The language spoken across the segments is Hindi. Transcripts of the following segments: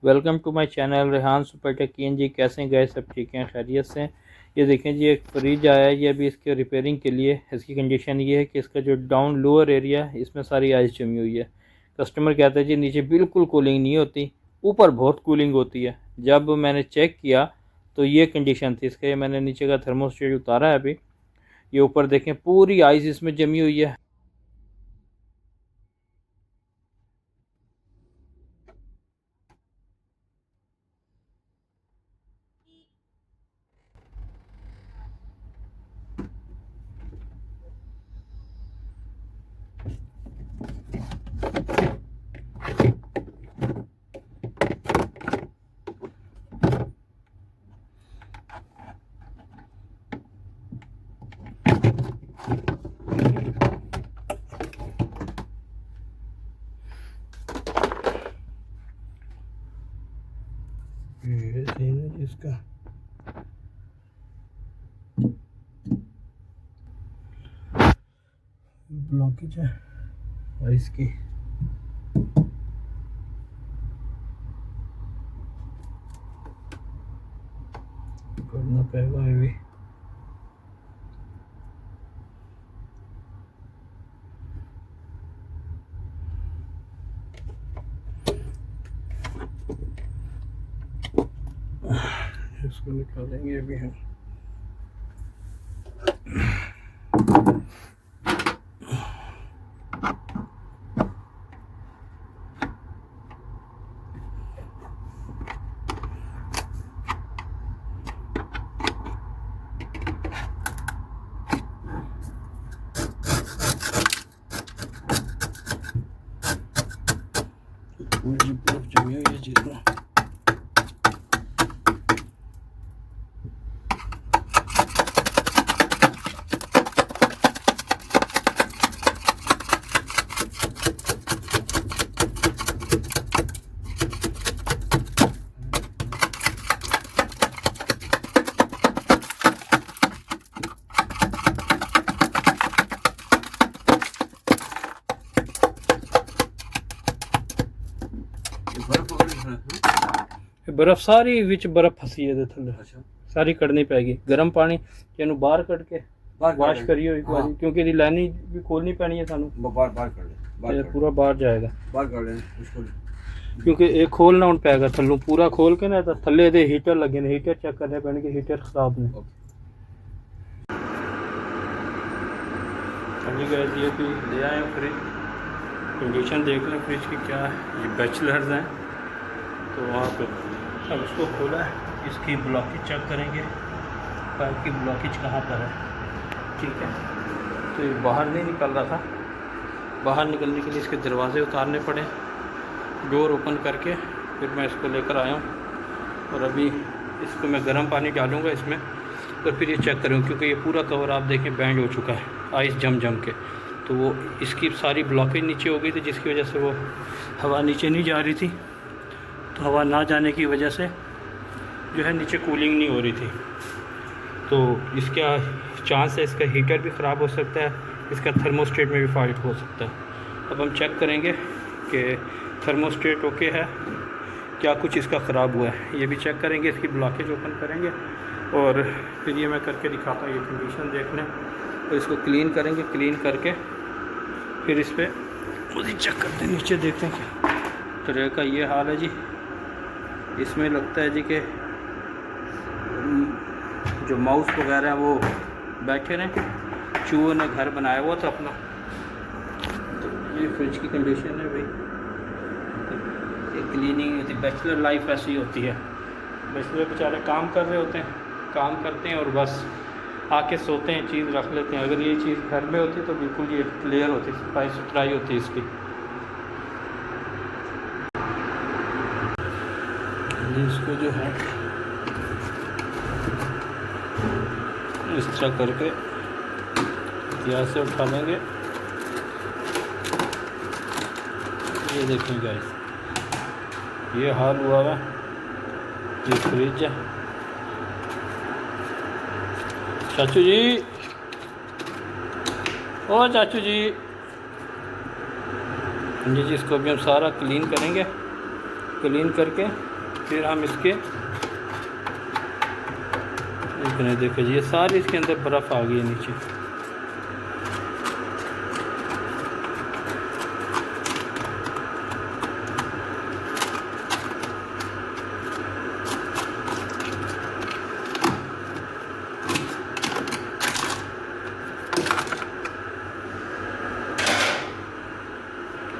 Welcome to my channel Rehan super tech ji. कैसे हैं गए? सब ठीक हैं, खैरियत से। ये देखें जी, एक फ्रिज आया है। ये अभी इसके रिपेयरिंग के लिए इसकी कंडीशन ये है कि इसका जो डाउन लोअर एरिया है इसमें सारी आइस जमी हुई है। कस्टमर कहते हैं जी नीचे बिल्कुल कूलिंग नहीं होती, ऊपर बहुत कूलिंग होती है। जब मैंने चेक किया तो ये कंडीशन थी इसका। ये मैंने नीचे का थर्मोस्टेट उतारा है अभी। ये ऊपर देखें पूरी आइस इसमें जमी हुई है। ये सीन है जिसका ब्लॉकेज है आइस की। करना पड़ेगा ये भी। इसको निकालेंगे अभी हम। पूरी बर्फ जमी हुई है जिसमें। बर्फ सारी विच बर्फ फसी है थले। अच्छा। सारी कड़नी पैगी। गर्म पानी ਇਹਨੂੰ ਬਾਹਰ ਕੱਢ ਕੇ वाश करियो एक बार, क्योंकि दी लाइनी भी खोलनी पैनी है सानू। बाहर कर ले, पूरा बाहर जाएगा। बाहर कर ले उसको, क्योंकि एक खोलना हुन पैगा थल्लों पूरा खोल के ना। थल्ले दे हीटर लगे ने, हीटर चेक करने पैने कि हीटर खराब ने। अभी गए ये भी ले आए फ्रिज। कंडीशन देख लें फ्रिज की क्या है। ये बैचलर्स हैं तो वहाँ पे अब उसको खोला है। इसकी ब्लॉकेज चेक करेंगे, पाइप की ब्लॉकेज कहाँ पर है। ठीक है, तो ये बाहर नहीं निकल रहा था। बाहर निकलने के लिए इसके दरवाजे उतारने पड़े। डोर ओपन करके फिर मैं इसको लेकर आया हूँ और अभी इसको मैं गर्म पानी डालूँगा इसमें और फिर ये चेक करूँ, क्योंकि ये पूरा कवर आप देखें बैंड हो चुका है आइस जम के। तो वो इसकी सारी ब्लॉकेज नीचे हो गई थी, जिसकी वजह से वो हवा नीचे नहीं जा रही थी। तो हवा ना जाने की वजह से जो है नीचे कूलिंग नहीं हो रही थी। तो इसका चांस है इसका हीटर भी ख़राब हो सकता है, इसका थर्मोस्टेट में भी फॉल्ट हो सकता है। अब हम चेक करेंगे कि थर्मोस्टेट ओके है, क्या कुछ इसका ख़राब हुआ है ये भी चेक करेंगे। इसकी ब्लॉकेज ओपन करेंगे और फिर ये मैं करके दिखाता हूँ। ये कंडीशन देख लें और इसको क्लीन करेंगे। क्लीन करके फिर इस पर खुद ही चेक करते हैं, नीचे देखते हैं क्या तरह का ये हाल है जी। इसमें लगता है जी कि जो माउस वगैरह हैं वो बैठे रहें। चूहों ने घर बनाया हुआ था अपना। तो ये फ्रिज की कंडीशन है भाई। ये क्लीनिंग होती, बैचलर लाइफ ऐसी होती है। बैचलर बेचारे काम कर रहे होते हैं, काम करते हैं और बस आके सोते हैं, चीज़ रख लेते हैं। अगर ये चीज़ घर में होती तो बिल्कुल ये क्लियर होती, सफाई सुथराई होती इसकी। इसको जो है इस तरह करके यहाँ से उठा लेंगे। ये देखें गाइस, ये हाल हुआ है। ये फ्रिज है। चाचू जी, ओ चाचू जी, जी इसको भी हम सारा क्लीन करेंगे क्लीन करके फिर हम इसके देखो जी, ये सारी इसके अंदर बर्फ़ आ गई है नीचे।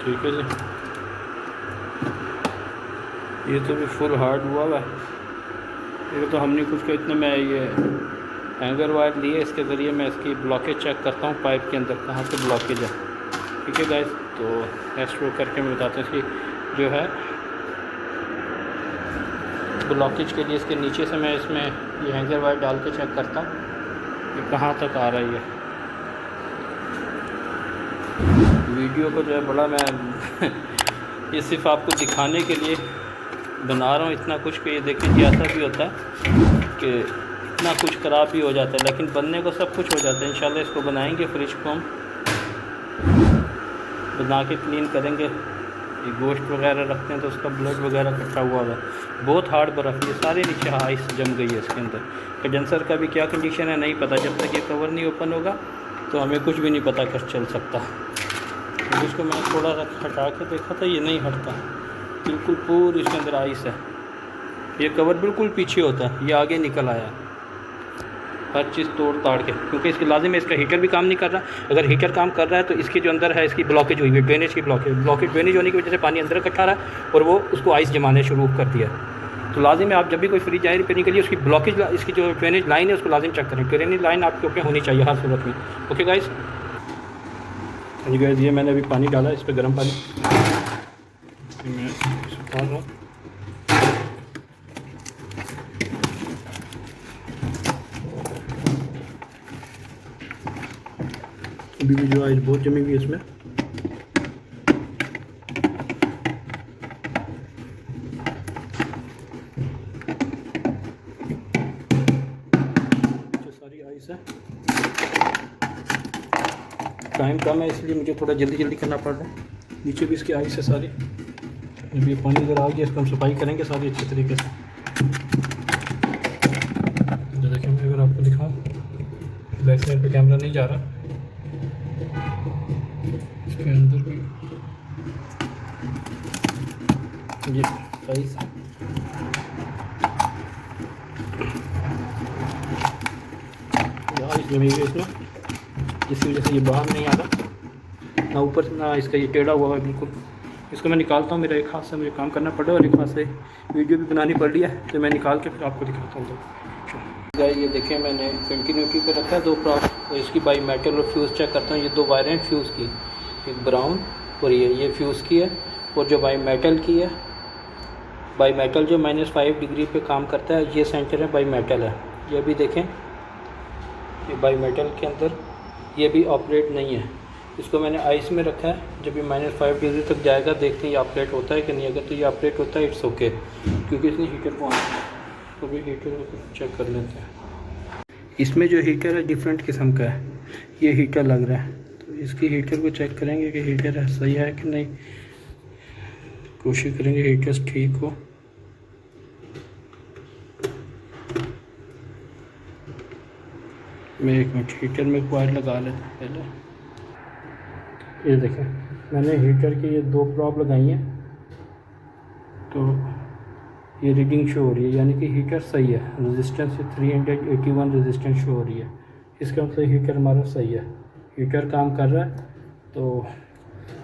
ठीक है जी, ये तो भी फुल हार्ड हुआ है। ये तो हमने कुछ का इतने में ये हैंगर वायर लिए, इसके ज़रिए मैं इसकी ब्लॉकेज चेक करता हूँ पाइप के अंदर कहाँ से ब्लॉकेज है। ठीक है गाइस, तो नेक्स्ट वो करके मैं बताता हूँ इसकी जो है ब्लॉकेज के लिए इसके नीचे से मैं इसमें ये हैंगर वायर डाल के चेक करता हूँ कि कहाँ तक आ रही है। वीडियो को जो है बड़ा मैं ये सिर्फ आपको दिखाने के लिए बना रहा हूँ इतना कुछ कि ये देखिए कि ऐसा भी होता है कि इतना कुछ ख़राब भी हो जाता है, लेकिन बनने को सब कुछ हो जाता है। इंशाल्लाह इसको बनाएंगे, फ्रिज को हम बना के क्लीन करेंगे। ये गोश्त वगैरह रखते हैं तो उसका ब्लड वगैरह इकट्ठा हुआ है। बहुत हार्ड बर्फ़, ये सारे नीचे आइस जम गई है इसके अंदर। कंडेंसर का भी क्या कंडीशन है नहीं पता, जब तक ये कवर नहीं ओपन होगा तो हमें कुछ भी नहीं पता कर चल सकता। तो इसको मैं थोड़ा हटा के देखा था, ये नहीं हटता, बिल्कुल पूरी इसके अंदर आइस है। ये कवर बिल्कुल पीछे होता है, ये आगे निकल आया हर चीज़ तोड़ ताड़ के, क्योंकि इसके लाजिम है इसका हीटर भी काम नहीं कर रहा। अगर हीटर काम कर रहा है तो इसकी जो अंदर है इसकी ब्लॉकेज हुई है, ड्रेनेज की ड्रेनेज होने की वजह से पानी अंदर इकट्ठा रहा है और वो उसको आइस जमाने शुरू कर दिया। तो लाजिम है आप जब भी कोई फ्रिज आए रिपेयरिंग के लिए उसकी ब्लॉकेज, इसकी जो ड्रेनेज लाइन है उसको लाजिम चेक करें। ड्रेनेज लाइन आपके ऊपर होनी चाहिए हर सूरत में। ओके गाइस, जी गाइस, ये मैंने अभी पानी डाला, इस पर गर्म पानी मैं डाल रहा हूँ। अभी भी जो आइस बहुत जमी हुई है इसमें। सारी आइस है, टाइम कम है इसलिए मुझे थोड़ा जल्दी करना पड़ रहा है। नीचे भी इसकी आइस है सारी। अभी पानी इधर आ गया, इसको हम सफाई करेंगे सारी अच्छे तरीके से। तो देखिए मैं अगर आपको दिखाऊं, बैक साइड पे कैमरा नहीं जा रहा, इसके अंदर भी ये आइस जमी हुई इसमें, जिसकी वजह से ये बाहर नहीं आ रहा, ना ऊपर ना इसका ये टेढ़ा हुआ है बिल्कुल। इसको मैं निकालता हूँ, मेरा एक हाथ से मुझे काम करना पड़ रहा है और एक हाथ से वीडियो भी बनानी पड़ रही है, तो मैं निकाल के फिर आपको दिखाता हूँ। तो ये देखें मैंने कंटिन्यूटी पे रखा है दो प्रॉप, इसकी बाई मेटल और फ्यूज़ चेक करता हूँ। ये दो वायर हैं फ्यूज़ की, एक ब्राउन और ये फ्यूज़ की है, और जो बाई मेटल की है, बाई मेटल जो -5 डिग्री पे काम करता है, ये सेंटर है बाई मेटल है। ये भी देखें, ये बाई मेटल के अंदर ये भी ऑपरेट नहीं है। इसको मैंने आइस में रखा है, जब ये -5 डिग्री तक जाएगा देखते हैं ये ऑपरेट होता है कि नहीं। अगर तो ये ऑपरेट होता है इट्स ओके, क्योंकि इसने हीटर को तो भी हीटर को चेक कर लेते हैं। इसमें जो हीटर है डिफरेंट किस्म का है, ये हीटर लग रहा है, तो इसकी हीटर को चेक करेंगे कि हीटर सही है कि नहीं। कोशिश करेंगे हीटर ठीक हो। मैं एक मिनट हीटर में वायर लगा लेता हूँ पहले। ये देखें मैंने हीटर की ये दो प्रॉब लगाई हैं, तो ये रीडिंग शो हो रही है, यानी कि हीटर सही है। रेजिस्टेंस 381 रेजिस्टेंस शो हो रही है, इसका मतलब हीटर हमारा सही है, हीटर काम कर रहा है। तो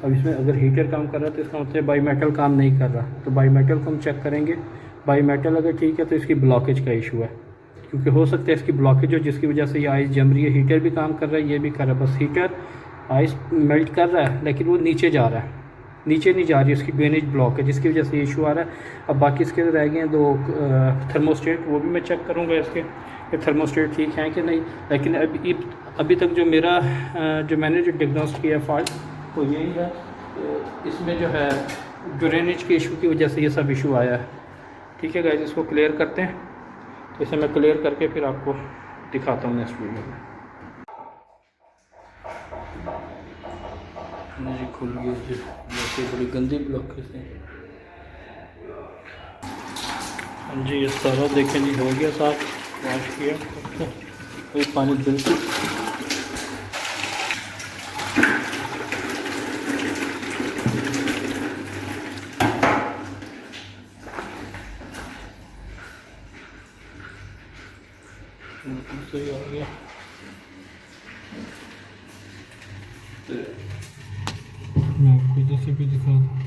अब इसमें अगर हीटर काम कर रहा है तो इसका मतलब बाई मेटल काम नहीं कर रहा, तो बाई मेटल को हम चेक करेंगे। बाई मेटल अगर ठीक है तो इसकी ब्लॉकेज का इशू है, क्योंकि हो सकता है इसकी ब्लॉकेज हो जिसकी वजह से ये आइस जम रही है। हीटर भी काम कर रहा है, ये भी कर रहा है, बस हीटर आइस मेल्ट कर रहा है लेकिन वो नीचे जा रहा है, नीचे नहीं जा रही, उसकी ड्रेनेज ब्लॉक है जिसकी वजह से इशू आ रहा है। अब बाकी इसके रह गए हैं दो थर्मोस्टेट, वो भी मैं चेक करूँगा इसके कि थर्मोस्टेट ठीक हैं कि नहीं। लेकिन अभी तक जो मेरा जो मैंने जो डिग्नोस्ट किया फॉल्ट वो यही है, तो इसमें जो है ड्रेनेज के इशू की वजह से ये सब इशू आया है। ठीक है गाइस, इसको क्लियर करते हैं, तो इसे मैं क्लियर करके फिर आपको दिखाता हूँ नेक्स्ट वीडियो में। जी खुल गई, जैसे बड़ी गंदी ब्लॉकेज है। जी ये सारा देखें जी हो गया साफ, वॉश किया, कोई पानी बिल्कुल सही हो गया। मैं आपको इधर से भी दिखा दूँ,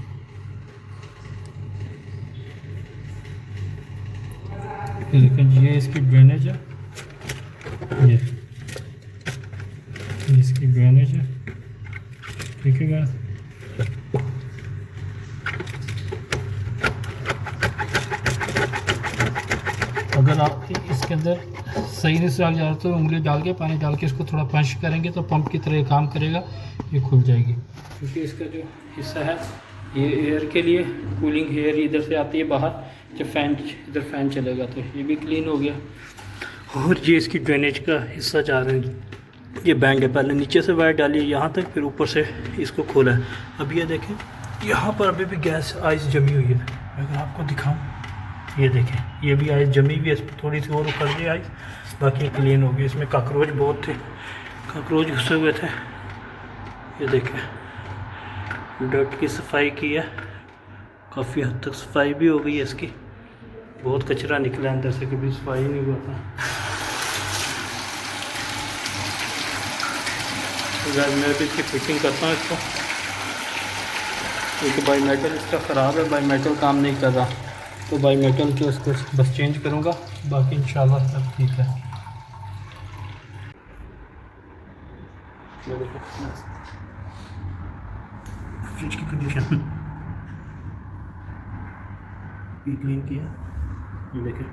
ये देखें जी, ये इसकी ड्रेनेज है, ये इसकी ड्रेनेज है, ठीक है गाइस। अगर आप इसके अंदर सही नहीं से डाल जा रहा तो उंगली डाल के, पानी डाल के इसको थोड़ा पंच करेंगे तो पंप की तरह काम करेगा, ये खुल जाएगी। क्योंकि इसका जो हिस्सा है ये एयर के लिए, कूलिंग एयर इधर से आती है बाहर, जब फैन इधर फैन चलेगा तो ये भी क्लीन हो गया। और ये इसकी ड्रेनेज का हिस्सा जा रहा है, ये बैंड है, पहले नीचे से वायर डाली है यहाँ तक, फिर ऊपर से इसको खोला है। अब ये देखें यहाँ पर अभी भी गैस आइस जमी हुई है, अगर आपको दिखाऊँ, ये देखें ये भी आइस जमी हुई है, इस पर थोड़ी सी और उखड़ गई आइस, बाकी क्लीन हो गई। इसमें काकरोच बहुत थे, काकरोच घुसे हुए थे। ये देखें डर्ट की सफाई की है, काफ़ी हद तक सफाई भी हो गई है इसकी, बहुत कचरा निकला अंदर से, कभी सफाई नहीं हुआ था। तो मैं भी इसकी फिटिंग करता हूँ इसको, क्योंकि बाई मेटल इसका ख़राब है, बाई मेटल काम नहीं कर रहा, तो बाई मेटल के उसको बस चेंज करूँगा, बाकी इंशाल्लाह सब ठीक है। फ्रिज की कंडीशन ये क्लीन किया, ये देखें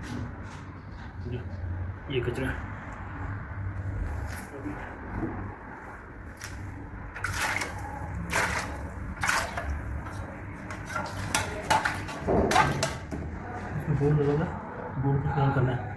ये कचरा बोर्ड लगा, बोर्ड को काम करना है।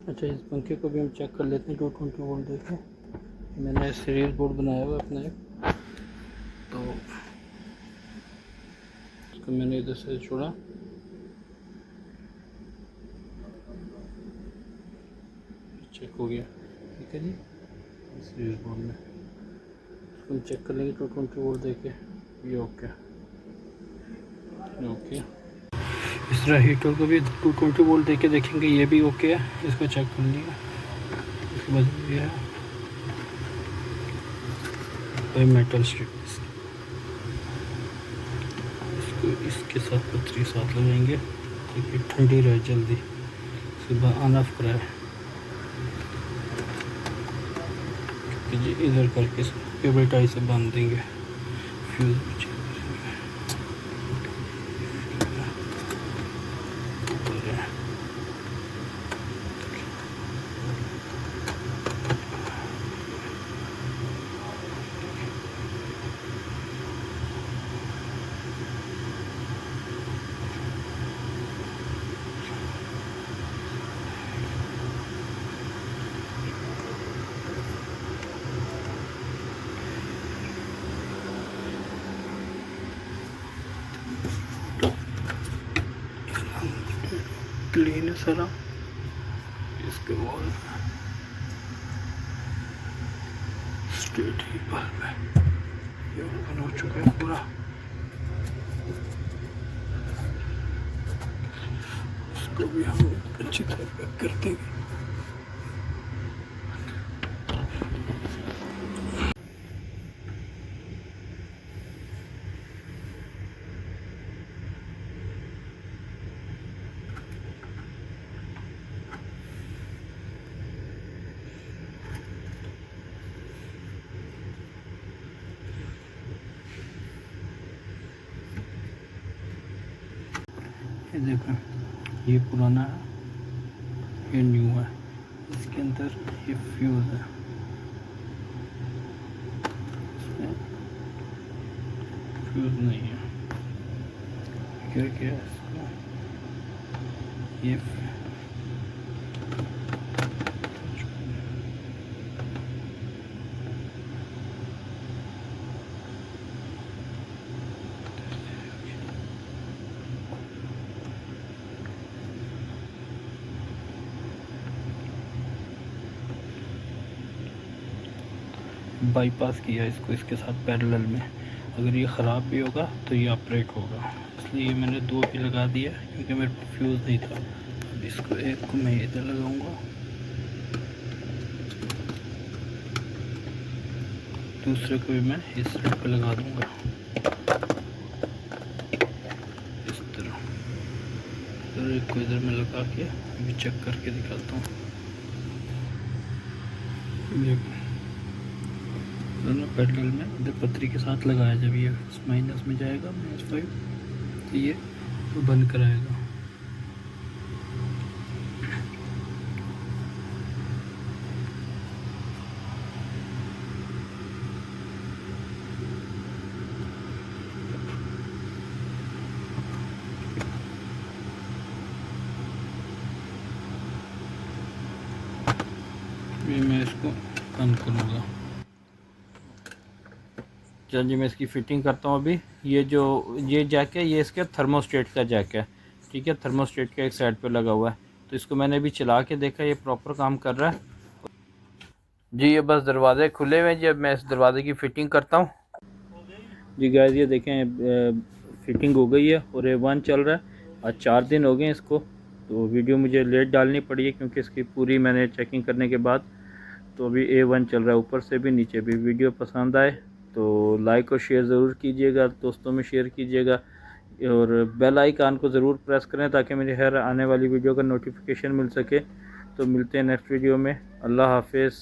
अच्छा इस पंखे को भी हम चेक कर लेते हैं, 220 वोल्ट देखें। मैंने सीरीज बोर्ड बनाया हुआ अपना एक, तो इसको मैंने इधर से छोड़ा, चेक हो गया, ठीक है जी। सीरीज बोर्ड में इसको हम चेक कर लेंगे 220 वोल्ट देके, ये ओके ओके। इस तरह हीटर को भी 220 वोल्ट देके देखेंगे, ये भी ओके है, इसको चेक कर लिया। इसके बाद ये है भाई मेटल स्ट्रिप, इसको इसके साथ पत्थरी साथ लगाएंगे ताकि ठंडी रहे जल्दी, सुबह ऑन ऑफ कराए। जी इधर करके केबल टाई से बांध देंगे, फ्यूज क्लीन है सारा। इसके वॉल स्ट्रेट ही बल्ब है, ये ओपन हो चुका है पूरा। इसको भी हम अच्छी तरह पैक कर देंगे। ये देखो, ये पुराना है, ये न्यू है। इसके अंदर ये फ्यूज़ है, इसमें फ्यूज़ नहीं है। क्या क्या है इसका, ये बाईपास किया इसको इसके साथ पैरेलल में। अगर ये ख़राब भी होगा तो ये ऑपरेट होगा, इसलिए मैंने दो भी लगा दिया क्योंकि मेरे पास फ्यूज़ नहीं था। अब इसको एक को मैं इधर लगाऊंगा, दूसरे को भी मैं इस साइड पे लगा दूंगा इस तरह। इधर एक को इधर में लगा के अभी चेक करके दिखाता हूँ। दोनों पैरेलल में इधर पतरी के साथ लगाया, जब ये माइनस में जाएगा -5 तो ये बंद कराएगा। ये मैं इसको बंद करूँगा। चल जी, मैं इसकी फ़िटिंग करता हूँ अभी। ये जैक है, ये इसके थर्मोस्टेट का जैक है, ठीक है। थर्मोस्टेट का एक साइड पे लगा हुआ है, तो इसको मैंने अभी चला के देखा, ये प्रॉपर काम कर रहा है जी। ये बस दरवाज़े खुले हुए हैं जी, अब मैं इस दरवाज़े की फ़िटिंग करता हूँ जी। गाइस ये देखें, फ़िटिंग हो गई है और A1 चल रहा है। आज 4 दिन हो गए इसको, तो वीडियो मुझे लेट डालनी पड़ी है क्योंकि इसकी पूरी मैंने चेकिंग करने के बाद तो अभी A1 चल रहा है, ऊपर से भी नीचे भी। वीडियो पसंद आए तो लाइक और शेयर ज़रूर कीजिएगा, दोस्तों में शेयर कीजिएगा और बेल आइकन को ज़रूर प्रेस करें ताकि मेरी हर आने वाली वीडियो का नोटिफिकेशन मिल सके। तो मिलते हैं नेक्स्ट वीडियो में। अल्लाह हाफिज़।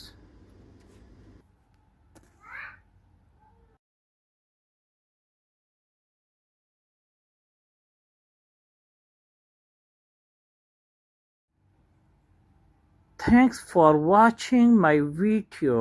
Thanks for watching my video.